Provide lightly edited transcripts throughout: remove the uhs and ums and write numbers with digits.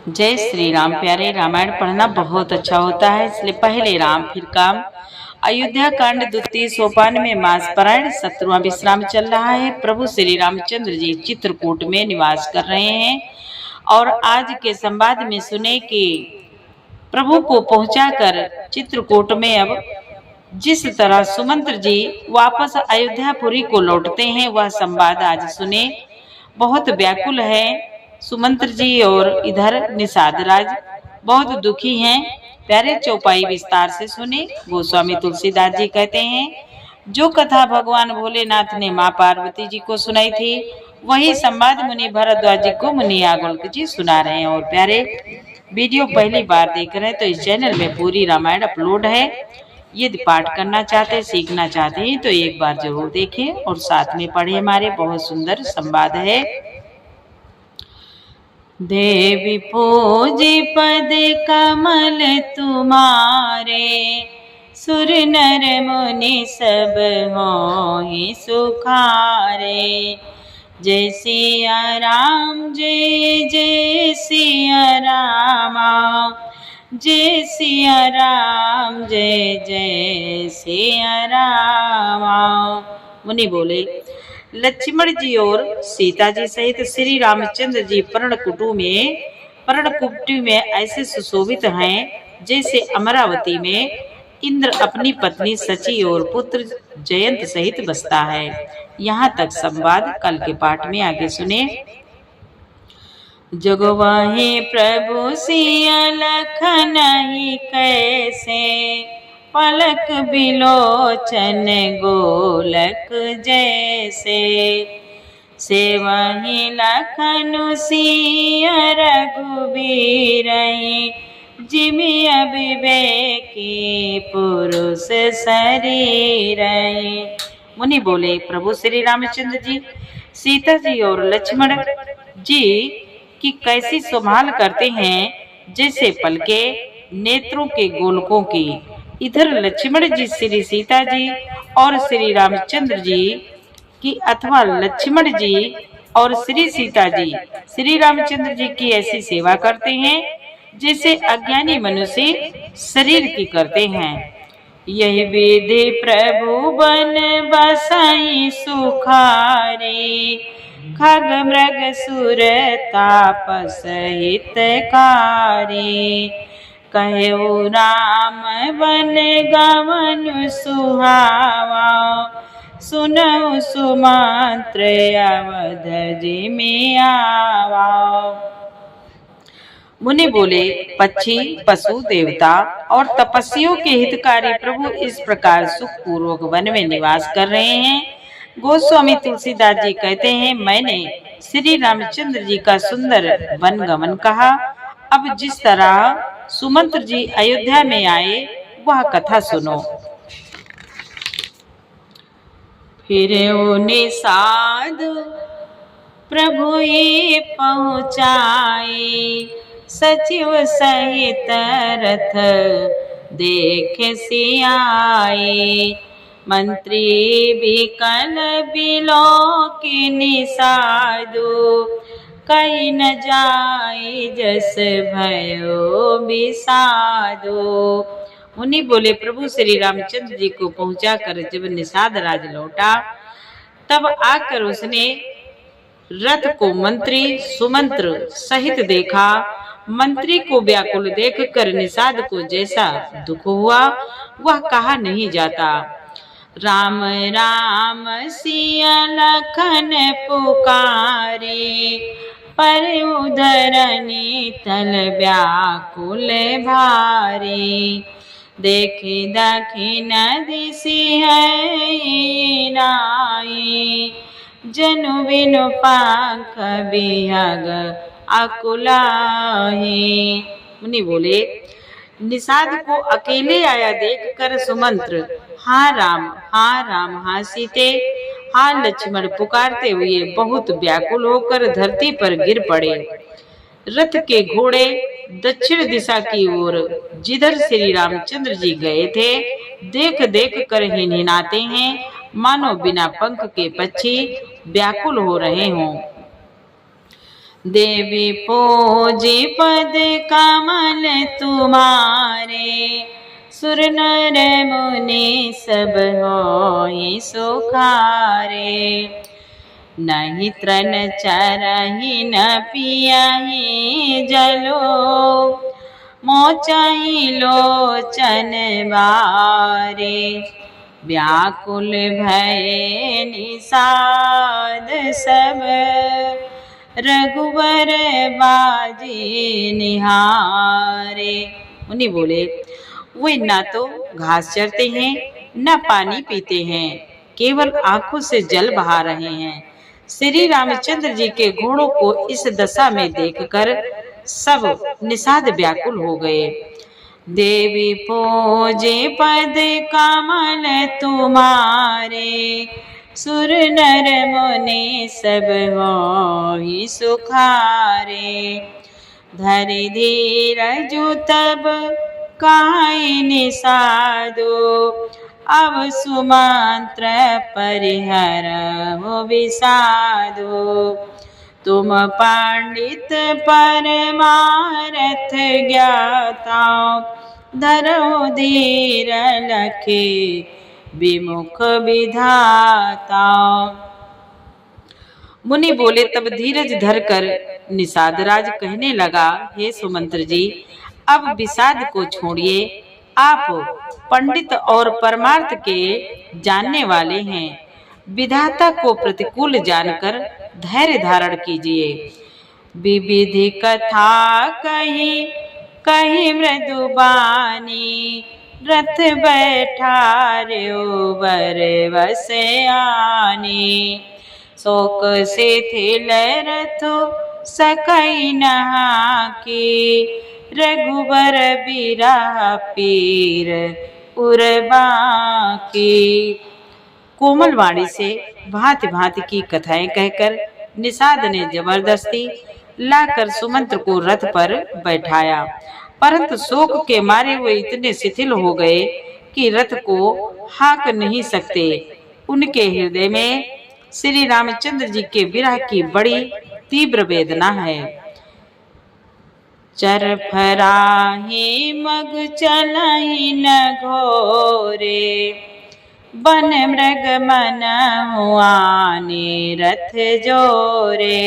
जय श्री राम। प्यारे, रामायण पढ़ना बहुत अच्छा होता है, इसलिए पहले राम फिर काम। अयोध्या कांड द्वितीय सोपान में मास पारायण 17वां विश्राम चल रहा है। प्रभु श्री रामचंद्र जी चित्रकूट में निवास कर रहे हैं और आज के संवाद में सुने कि प्रभु को पहुंचाकर चित्रकूट में अब जिस तरह सुमंत्र जी वापस अयोध्यापुरी को लौटते हैं वह संवाद आज सुने। बहुत व्याकुल है सुमंत्र जी और इधर निषाद राज बहुत दुखी हैं। प्यारे, चौपाई विस्तार से सुने। गोस्वामी तुलसीदास जी कहते हैं, जो कथा भगवान भोलेनाथ ने माँ पार्वती जी को सुनाई थी वही संवाद मुनि भरद्वाज जी को मुनि याज्ञवल्क्य जी सुना रहे हैं। और प्यारे, वीडियो पहली बार देख रहे हैं तो इस चैनल में पूरी रामायण अपलोड है। यदि पाठ करना चाहते, सीखना चाहते हैं तो एक बार जरूर देखें और साथ में पढ़े। हमारे बहुत सुंदर संवाद है। देवी पूजी पद कमल तुम्हारे, सुर नर मुनि सब होहि सुखारे। जय सिया राम, जय जय सिया रामा, जय सिया राम, जय जय सिया रामा। मुनि बोले, लक्ष्मण जी और सीता जी सहित श्री रामचंद्र जी पर्णकुटी में ऐसे सुशोभित हैं जैसे अमरावती में इंद्र अपनी पत्नी सची और पुत्र जयंत सहित बसता है। यहाँ तक संवाद। कल के पाठ में आगे सुने। जगवाहे प्रभु सिया लखन ही कैसे, पलक बिलोचन गोलक जैसे। सेवहि लखन सिया रघुबीर, जिमि अविवेकी पुरुष शरीर। मुनि बोले, प्रभु श्री रामचंद्र जी सीता जी और लक्ष्मण जी की कैसी संभाल करते हैं जैसे पलके नेत्रों के गोलकों की। इधर लक्ष्मण जी श्री सीता जी और श्री रामचंद्र जी की अथवा लक्ष्मण जी और श्री सीता जी श्री रामचंद्र जी की ऐसी सेवा करते हैं जैसे अज्ञानी मनुष्य शरीर की करते हैं। यही विधि प्रभु बन बसाई सुखारी, खग मृग सुर तापस हितकारी। कहो राम बन गमन सुहावा, सुनऊ सुमंत्र अवध जिमि आवा। मुनि बोले, पक्षी पशु देवता और तपस्वियों के हितकारी प्रभु इस प्रकार सुख पूर्वक वन में निवास कर रहे हैं। गोस्वामी तुलसीदास जी कहते हैं, मैंने श्री रामचंद्र जी का सुंदर वन गमन कहा। अब जिस तरह सुमंत्र जी अयोध्या में आए वह कथा सुनो। फिर निषाद प्रभु ये पहुँचाए, सचिव सहित रथ देख सियाए। मंत्री बिकल बिलोकी निषादु, कहीं न जाए जस भयो विषादु। मुनि बोले, प्रभु श्री रामचंद्र जी को पहुंचाकर जब निषाद राज लौटा तब आकर उसने रथ को मंत्री सुमंत्र सहित देखा। मंत्री को व्याकुल देखकर निषाद को जैसा दुख हुआ वह कहा नहीं जाता। राम राम सिया लखन पुकारे, पर उधरनी तल व्याकुल भारी। देखे दखिन दिशि है नाई, जनु बिनु पाख बिहग अकुलाही। मुनि बोले, निषाद को अकेले आया देखकर सुमंत्र हाँ राम, हाँ राम, हाँ सीते, हाँ लक्ष्मण पुकारते हुए बहुत व्याकुल होकर धरती पर गिर पड़े। रथ के घोड़े दक्षिण दिशा की ओर जिधर श्री रामचंद्र जी गए थे देख देख कर हिनहिनाते हैं, मानो बिना पंख के पक्षी व्याकुल हो रहे हों। देवी पूजी पद कमल तुम्हारे, सुर नर मुनि सब होई सुखारे। नहीं त्रन चरहि न पियहि जलो, मोचहि लोचन बारे। व्याकुल भये निषाद सब, रघुवर बाजी निहारे। मुनि बोले, वे ना तो घास चरते हैं न पानी पीते हैं, केवल आंखों से जल बहा रहे हैं। श्री रामचंद्र जी के घोड़ों को इस दशा में देखकर सब निषाद व्याकुल हो गए। देवी पूजे पद कमल तुम्हारे, सुर नर मुनि सब होई सुखारे। धरि धीरजु तब काई निषादो, अब सुमंत्र परिहर हो विषादो। तुम पंडित परमारथ ज्ञाता, धरो धीर लखे विमुख विधाता। मुनि बोले, तब धीरज धरकर निषादराज कहने लगा, हे सुमंत्र जी, अब विषाद को छोड़िए। आप पंडित और परमार्थ के जानने वाले हैं, विधाता को प्रतिकूल जानकर धैर्य धारण कीजिए। विविधि कथा कही कही मृदुबानी, रथ बैठार्यो बर बस आनी। शोक से थिल रथ सकई नहा की, रघुबर बिरह पीर उर्वा की। कोमल वाणी से भांति भांति की कथाएं कहकर निषाद ने जबरदस्ती लाकर सुमंत्र को रथ पर बैठाया, परंतु शोक के मारे वे इतने शिथिल हो गए कि रथ को हाँक नहीं सकते। उनके हृदय में श्री रामचंद्र जी के विरह की बड़ी तीव्र वेदना है। चरफराही मग चलहि न घोरे, बन मृग मन हुआने रथ जोरे।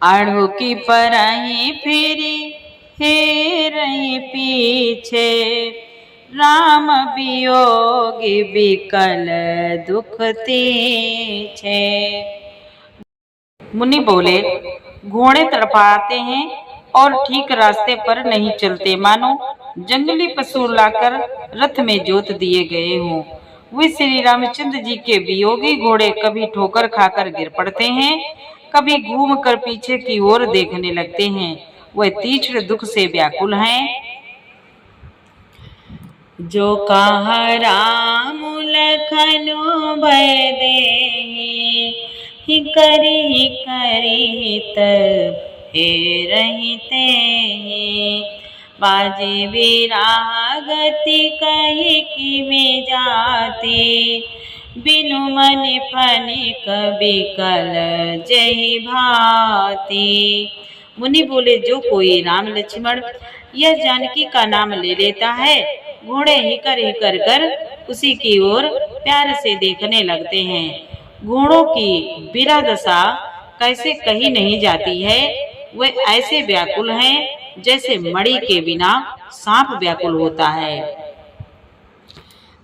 आढ़ो की परही फिरी हेरहि पीछे, राम वियोगी विकल दुख तीछे। मुनि बोले, घोड़े तड़पाते हैं और ठीक रास्ते पर नहीं चलते, मानो जंगली पशु लाकर रथ में जोत दिए गए हों। वे श्री रामचंद्र जी के वियोगी घोड़े कभी ठोकर खाकर गिर पड़ते हैं, कभी घूमकर पीछे की ओर देखने लगते हैं। वह तीक्ष्ण दुख से व्याकुल हैं। जो कहा राम लखनऊ भय देहि, हिकरि हित हेरहि तेहि। बाजे बिरहा गति कहि किमे जाति, बिनु मन फनिक बिकल जहि भांति। मुनि बोले, जो कोई राम लक्ष्मण यह जानकी का नाम ले लेता है, घोड़े हिकर कर उसी की ओर प्यार से देखने लगते हैं। घोड़ों की विरह दशा कैसे कही नहीं जाती है। वे ऐसे व्याकुल हैं जैसे मणि के बिना सांप व्याकुल होता है।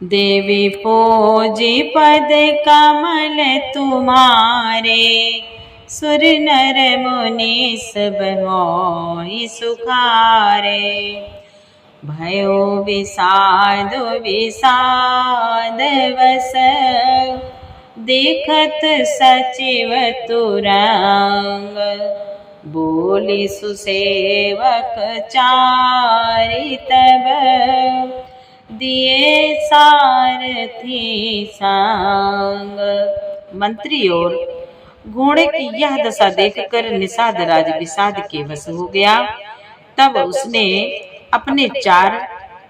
देवी पूजी पद कमल तुम्हारे, सुर नर मुनि सब होई सुखारे। भयो विषाद विषाद वस, देखत सचिव तुरंग। बोली सुसेवक चारि तब, दिए सारथी संग। मंत्री और घोड़े की यह दशा देखकर निषाद राज विषाद के वश हो गया। तब उसने अपने 4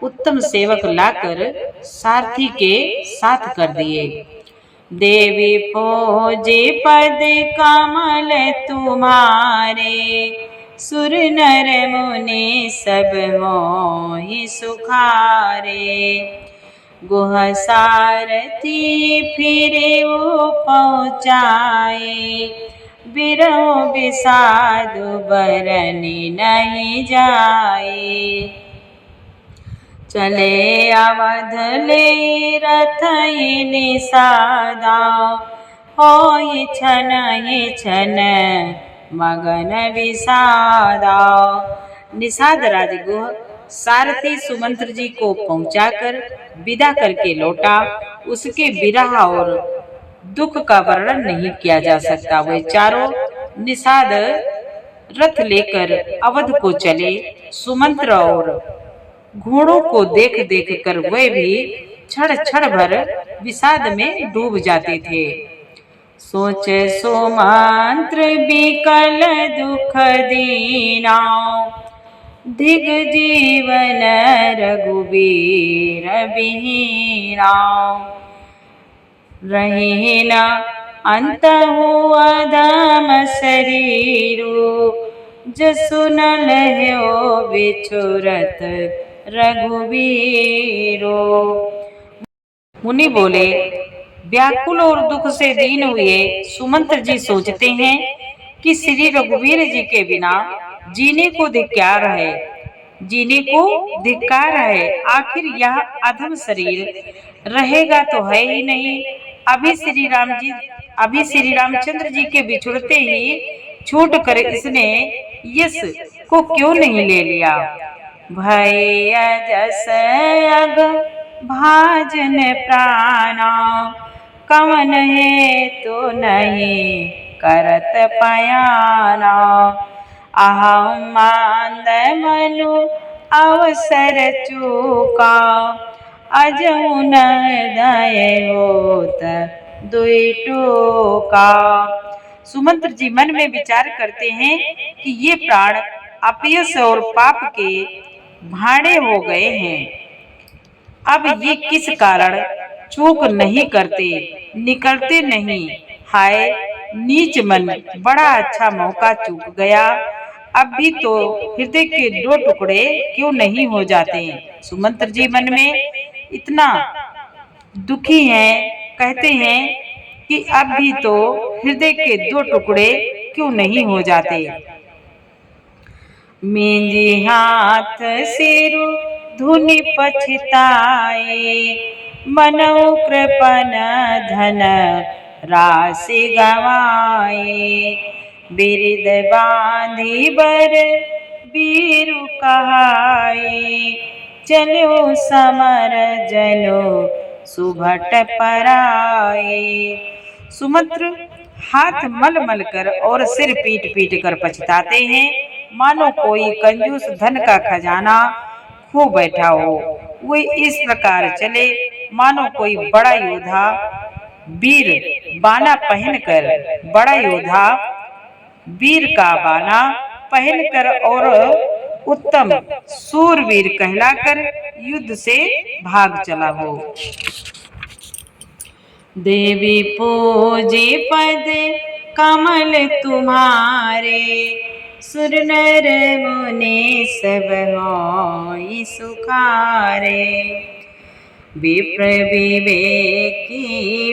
उत्तम सेवक लाकर सारथी के साथ कर दिए। देवी पूजे पद कमल तुम्हारे, सुर नर मुनि सब मोहि सुखारे। गुह सारथी फिरे वो पहुँचाए, बिरहो बिसादु बरनि नहीं जाए। चले अवध ले रथ निषादा, होई छन मगन विषादा। निषाद राजगुह सारथी सुमंत्र जी को पहुंचाकर विदा करके लौटा। उसके विरह और दुख का वर्णन नहीं किया जा सकता। वे चारों निषाद रथ लेकर अवध को चले। सुमंत्र और घोड़ों को देख देख कर वे भी क्षण क्षण भर विषाद में डूब जाते थे। सोचे सुमंत्र विकल दुख दीना, दिग जीवन रघुबीर बिहीना। रहे न अंत हुआ अधम शरीरु, जसु न लह्यो बिछुरत रघुवीरो। मुनि बोले, व्याकुल और दुख से दीन हुए सुमंत्र जी सोचते हैं कि श्री रघुवीर जी के बिना जीने को धिक्कार है, जीने को धिक्कार है। आखिर यह अधम शरीर रहेगा तो है ही नहीं। अभी श्री रामचंद्र जी के बिछुड़ते ही छूट कर इसने यश को क्यों नहीं ले लिया। भय जस अग भाजन प्राणा, कवन है तो नहीं करत पयाना। अहम मांद मनु अवसर चूका, अजऊ न दय होत दुई टूका। सुमंत्र जी मन में विचार करते हैं कि ये प्राण अपयश और पाप के भाड़े हो गए हैं। अब ये किस कारण चूक नहीं करते, निकलते नहीं। हाय नीच मन, बड़ा अच्छा मौका चूक गया। अब भी तो हृदय के दो टुकड़े क्यों नहीं हो जाते। सुमंत्र जी मन में इतना दुखी हैं, कहते हैं कि अब भी तो हृदय के दो टुकड़े क्यों नहीं हो जाते। मेंजी हाथ सिरु धुनि पछताए, मनऊ कृपन धन राशि गवाए। बिरिद बांधी बर बीरु कहाए, चलो समर जलो सुभट पराए। सुमंत्र हाथ मल मल कर और सिर पीट पीट कर पछताते हैं, मानो कोई कंजूस धन का खजाना खो बैठा हो। वे इस प्रकार चले मानो कोई बड़ा योद्धा वीर बाना पहनकर, बड़ा योद्धा वीर का बाना पहनकर और उत्तम सूरवीर कहलाकर युद्ध से भाग चला हो। देवी पूजे पद कमल तुम्हारे, सुर नर मुनि सब होई सुखारे। विप्र विवेकी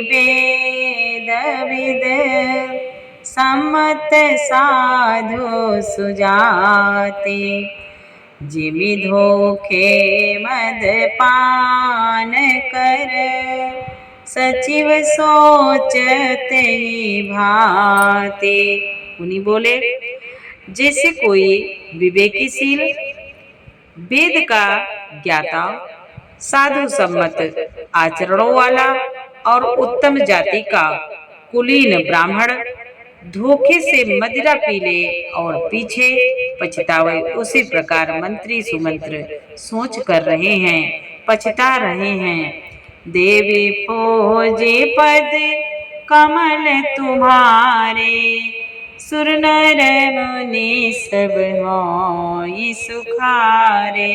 वेद विद, सम्मत साधु सुजाते। जिमि धोखे मद पान कर, सचिव सोचत ही भाते। मुनि बोले, जैसे कोई विवेकीशील वेद का ज्ञाता, साधु सम्मत आचरणों वाला और उत्तम जाति का कुलीन ब्राह्मण धोखे से मदिरा पी ले और पीछे पछतावे, उसी प्रकार मंत्री सुमंत्र सोच कर रहे हैं, पछता रहे हैं। देवी पूजे पद कमल तुम्हारे, सुर नर मुनि सब होई सुखारे।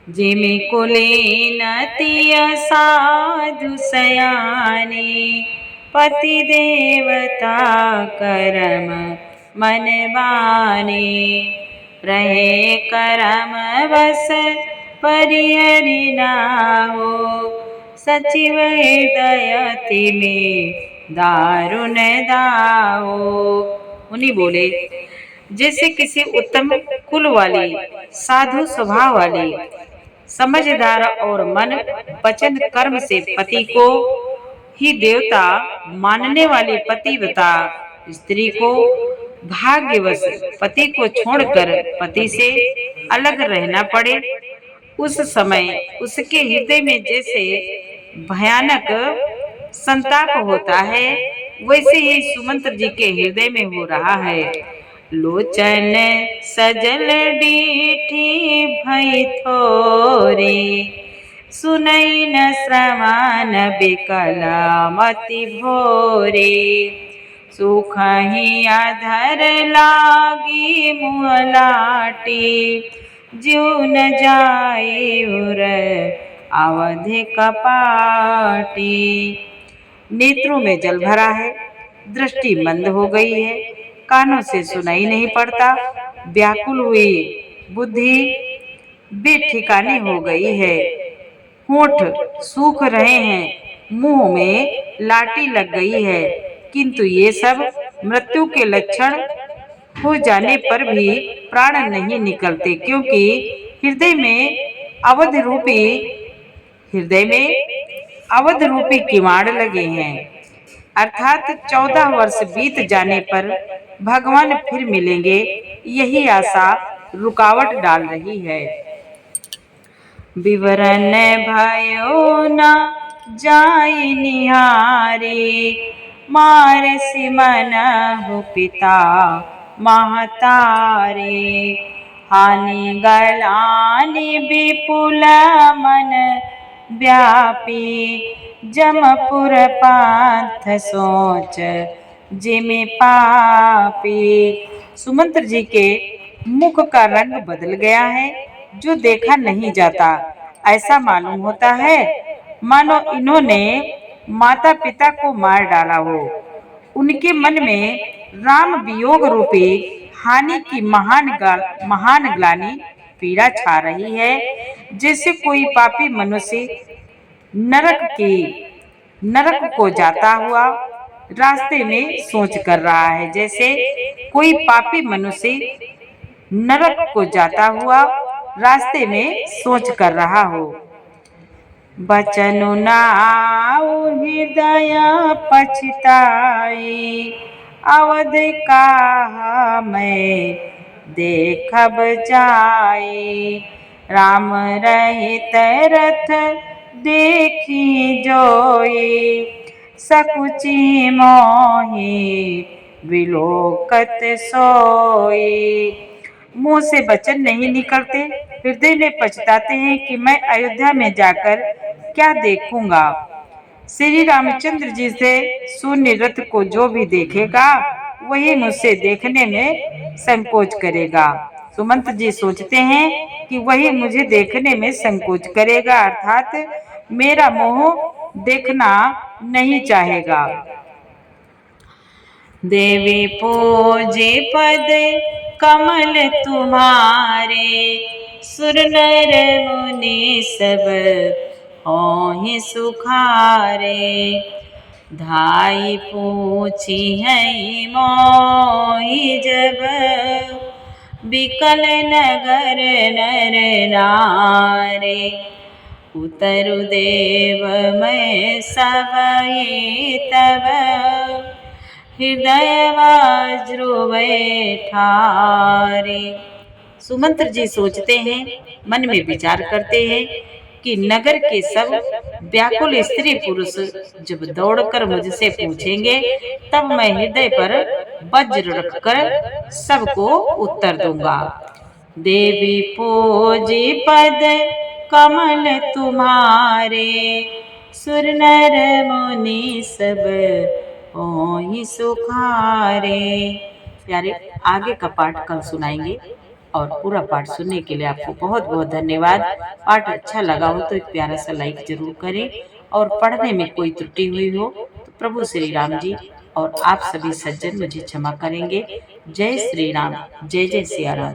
जिमि कुलीन तिय साधु सयाने, पति देवता करम मन बाने, रहे करम बस परिहरि नाहो, सचिव हृदय तिमे दारुण दाओ। मुनि बोले, जैसे किसी उत्तम कुल वाली, साधु स्वभाव वाली, समझदार और मन वचन कर्म से पति को ही देवता मानने वाली पतिव्रता स्त्री को भाग्यवश पति को छोड़कर पति से अलग रहना पड़े, उस समय उसके हृदय में जैसे भयानक संताप होता है, वैसे ही सुमंत्र जी के हृदय में हो रहा है। लोचन सजल डीठी भई थोरे, सुनई न श्रवण बिकला मति भोरे, सुखहि अधर लागी मुँह लाटी, ज्यों न जाए उर अवधि कपाटी। नेत्रों में जल भरा है, दृष्टि मंद हो गई है, कानों से सुनाई नहीं पड़ता, व्याकुल हुई बुद्धि बेठिकानी हो गई है, होंठ सूख रहे हैं, मुंह में लाटी लग गई है, किंतु ये सब मृत्यु के लक्षण हो जाने पर भी प्राण नहीं निकलते, क्योंकि हृदय में अवध रूपी किवाड़ लगे हैं। अर्थात 14 वर्ष बीत जाने पर भगवान फिर मिलेंगे, यही आशा रुकावट डाल रही है। विवरण भयो न जाय निहारे, मारसि मनहु पिता महतारे, हानि गलानि विपुल मन व्यापी, जमपुर पांथ सोच जिमि पापी। सुमंत्र जी के मुख का रंग बदल गया है, जो देखा नहीं जाता। ऐसा मालूम होता है मानो इन्होंने माता पिता को मार डाला हो। उनके मन में राम वियोग रूपी हानि की महान ग्लानि पीड़ा छा रही है, जैसे कोई पापी मनुष्य नरक को जाता हुआ रास्ते में सोच कर रहा है, जैसे कोई पापी मनुष्य नरक को जाता हुआ रास्ते में सोच कर रहा हो। बचनु नाउ हृदय पछताई, अवध कहा मैं देखब जाई, राम रहित रथ देखी जोई, सकुची मोहि विलोकत सोई। मुंह से वचन नहीं निकलते, हृदय में पछताते हैं कि मैं अयोध्या में जाकर क्या देखूंगा। श्री रामचंद्र जी से शून्य रथ को जो भी देखेगा, वही मुझसे देखने में संकोच करेगा। सुमंत्र जी सोचते हैं कि वही मुझे देखने में संकोच करेगा, अर्थात मेरा मुंह देखना नहीं चाहेगा। देवी पूजे पद कमल तुम्हारे, सुर नर मुनि सब होहि सुखारे, धाई पूछी है मोहि जब, बिकल नगर नर नारे, उतरु देव मैं सबई तब, हृदय वज्रुवे ठारे। सुमंत्र जी सोचते हैं, मन में विचार करते हैं कि नगर के सब व्याकुल स्त्री पुरुष जब दौड़कर मुझसे पूछेंगे, तब मैं हृदय पर वज्र रखकर सबको उत्तर दूंगा। देवी पूजी पद कमल तुम्हारे, सुर नर मुनि सब होहि सुखारे। प्यारे, आगे का पाठ कल सुनाएंगे और पूरा पाठ सुनने के लिए आपको बहुत बहुत धन्यवाद। पाठ अच्छा लगा हो तो एक प्यारा सा लाइक जरूर करें, और पढ़ने में कोई त्रुटि हुई हो तो प्रभु श्री राम जी और आप सभी सज्जन मुझे क्षमा करेंगे। जय श्री राम, जय जय सिया राम।